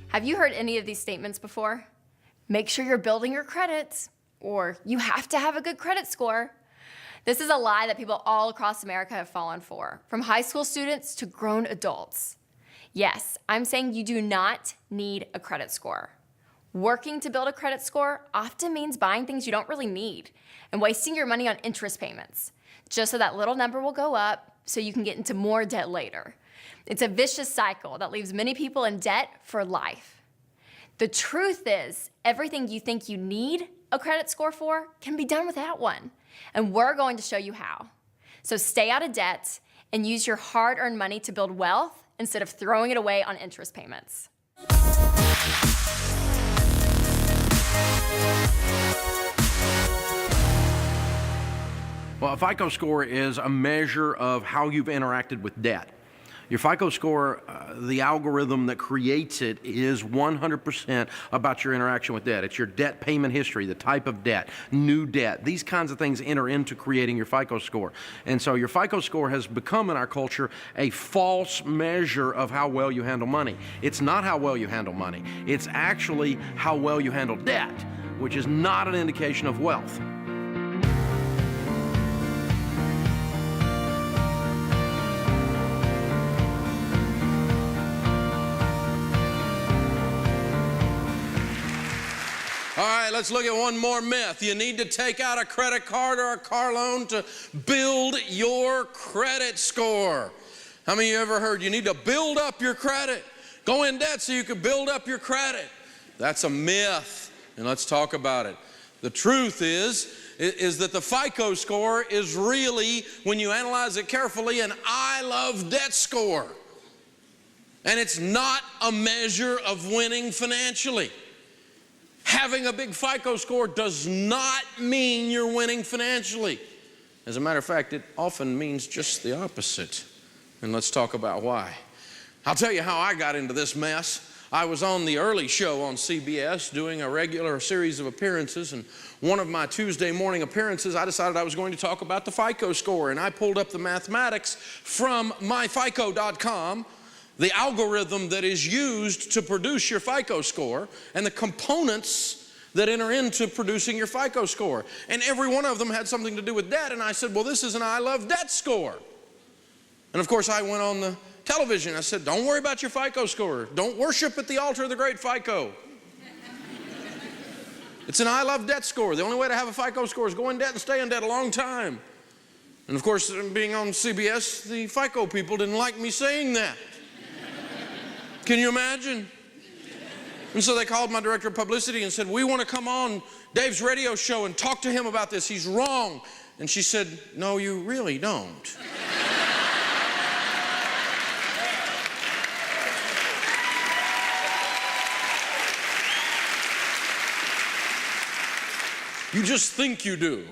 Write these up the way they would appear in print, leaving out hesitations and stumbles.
Have you heard any of these statements before? Make sure you're building your credit, or you have to have a good credit score. This is a lie that people all across America have fallen for, from high school students to grown adults. Yes, I'm saying you do not need a credit score. Working to build a credit score often means buying things you don't really need and wasting your money on interest payments, just so that little number will go up so you can get into more debt later. It's a vicious cycle that leaves many people in debt for life. The truth is, everything you think you need a credit score for can be done without one, and we're going to show you how. So stay out of debt and use your hard-earned money to build wealth instead of throwing it away on interest payments. Well, a FICO score is a measure of how you've interacted with debt. Your FICO score, the algorithm that creates it, is 100% about your interaction with debt. It's your debt payment history, the type of debt, new debt. These kinds of things enter into creating your FICO score. And so your FICO score has become in our culture a false measure of how well you handle money. It's not how well you handle money. It's actually how well you handle debt, which is not an indication of wealth. All right, let's look at one more myth. You need to take out a credit card or a car loan to build your credit score. How many of you ever heard you need to build up your credit? Go in debt so you can build up your credit. That's a myth, and let's talk about it. The truth is that the FICO score is really, when you analyze it carefully, an I love debt score. And it's not a measure of winning financially. Having a big FICO score does not mean you're winning financially. As a matter of fact, it often means just the opposite. And let's talk about why. I'll tell you how I got into this mess. I was on the early show on CBS doing a regular series of appearances, and one of my Tuesday morning appearances, I decided I was going to talk about the FICO score, and I pulled up the mathematics from myfico.com, the algorithm that is used to produce your FICO score, and the components that enter into producing your FICO score. And every one of them had something to do with debt, and I said, well, this is an I love debt score. And of course, I went on the television. I said, don't worry about your FICO score. Don't worship at the altar of the great FICO. It's an I love debt score. The only way to have a FICO score is go in debt and stay in debt a long time. And of course, being on CBS, the FICO people didn't like me saying that. Can you imagine? And so they called my director of publicity and said, we want to come on Dave's radio show and talk to him about this. He's wrong. And she said, no, you really don't. You just think you do.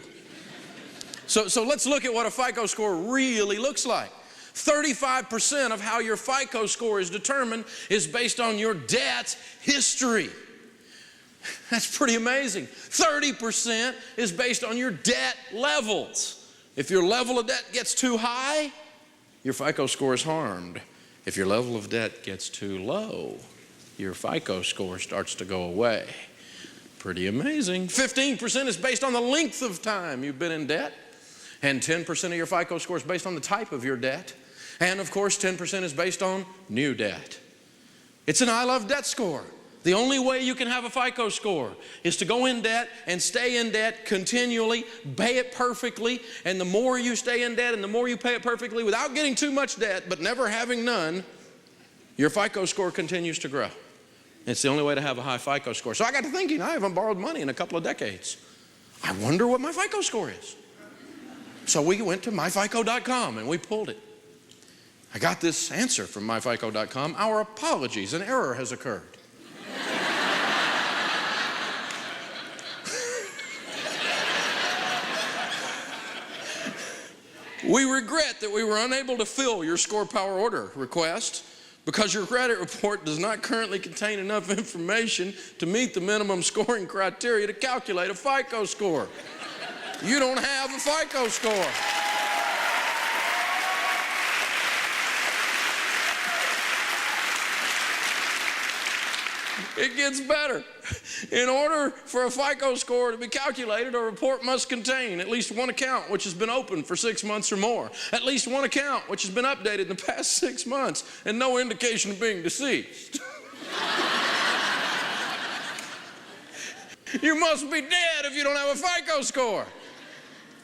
So let's look at what a FICO score really looks like. 35% of how your FICO score is determined is based on your debt history. That's pretty amazing. 30% is based on your debt levels. If your level of debt gets too high, your FICO score is harmed. If your level of debt gets too low, your FICO score starts to go away. Pretty amazing. 15% is based on the length of time you've been in debt. And 10% of your FICO score is based on the type of your debt. And of course, 10% is based on new debt. It's an I love debt score. The only way you can have a FICO score is to go in debt and stay in debt continually, pay it perfectly, and the more you stay in debt and the more you pay it perfectly without getting too much debt but never having none, your FICO score continues to grow. It's the only way to have a high FICO score. So I got to thinking, I haven't borrowed money in a couple of decades. I wonder what my FICO score is. So we went to myfico.com and we pulled it. I got this answer from myfico.com. Our apologies, an error has occurred. We regret that we were unable to fill your score power order request because your credit report does not currently contain enough information to meet the minimum scoring criteria to calculate a FICO score. You don't have a FICO score. It gets better. In order for a FICO score to be calculated, a report must contain at least one account which has been open for 6 months or more, at least one account which has been updated in the past 6 months, and no indication of being deceased. You must be dead if you don't have a FICO score.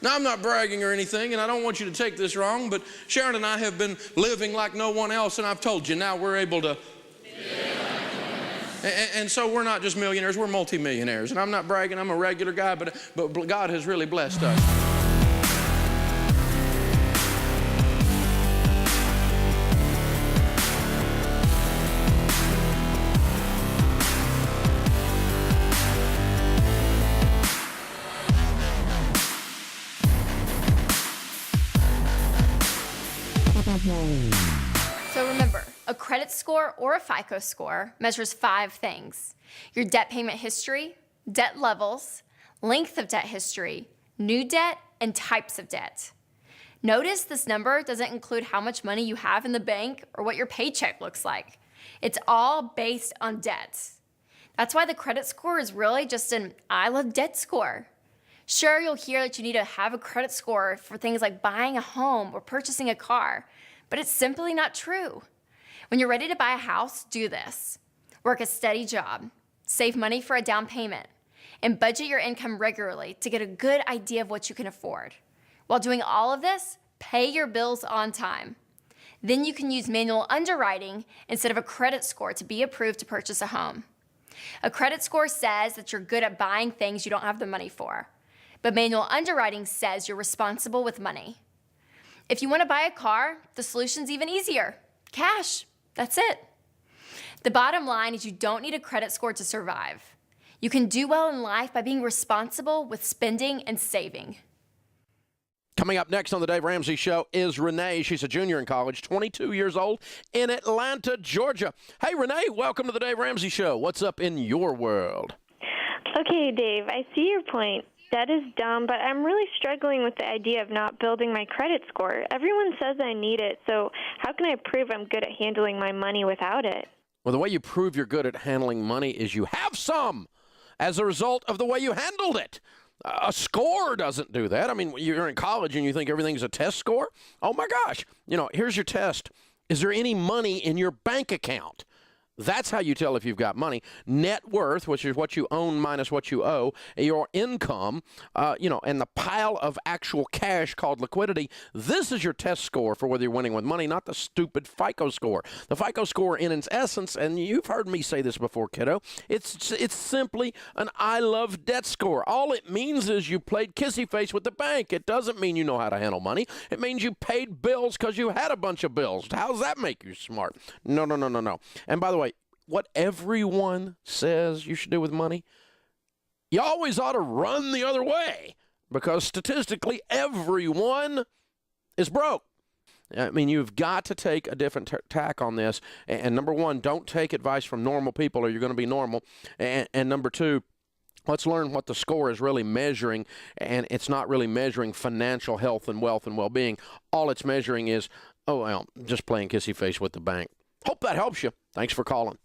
Now, I'm not bragging or anything, and I don't want you to take this wrong, but Sharon and I have been living like no one else, and I've told you now we're able to. And so we're not just millionaires, we're multimillionaires. And I'm not bragging, I'm a regular guy, but God has really blessed us. So remember, a credit score or a FICO score measures 5 things: your debt payment history, debt levels, length of debt history, new debt, and types of debt. Notice this number doesn't include how much money you have in the bank or what your paycheck looks like. It's all based on debt. That's why the credit score is really just an I love debt score. Sure, you'll hear that you need to have a credit score for things like buying a home or purchasing a car, but it's simply not true. When you're ready to buy a house, do this. Work a steady job, save money for a down payment, and budget your income regularly to get a good idea of what you can afford. While doing all of this, pay your bills on time. Then you can use manual underwriting instead of a credit score to be approved to purchase a home. A credit score says that you're good at buying things you don't have the money for, but manual underwriting says you're responsible with money. If you want to buy a car, the solution's even easier. Cash. That's it. The bottom line is you don't need a credit score to survive. You can do well in life by being responsible with spending and saving. Coming up next on the Dave Ramsey Show is Renee. She's a junior in college, 22 years old, in Atlanta, Georgia. Hey, Renee, welcome to the Dave Ramsey Show. What's up in your world? Okay, Dave, I see your point. Debt is dumb, but I'm really struggling with the idea of not building my credit score. Everyone says I need it, so how can I prove I'm good at handling my money without it? Well, the way you prove you're good at handling money is you have some as a result of the way you handled it. A score doesn't do that. I mean, you're in college and you think everything's a test score. Oh, my gosh. Here's your test. Is there any money in your bank account? That's how you tell if you've got money. Net worth, which is what you own minus what you owe, your income, and the pile of actual cash called liquidity. This is your test score for whether you're winning with money, not the stupid FICO score. The FICO score, in its essence, and you've heard me say this before, kiddo, it's simply an I love debt score. All it means is you played kissy face with the bank. It doesn't mean you know how to handle money. It means you paid bills because you had a bunch of bills. How does that make you smart? No. And by the way, what everyone says you should do with money, you always ought to run the other way, because statistically everyone is broke. I mean, you've got to take a different tack on this. And number one, don't take advice from normal people or you're going to be normal. And number two, let's learn what the score is really measuring, and it's not really measuring financial health and wealth and well-being. All it's measuring is, just playing kissy face with the bank. Hope that helps you. Thanks for calling.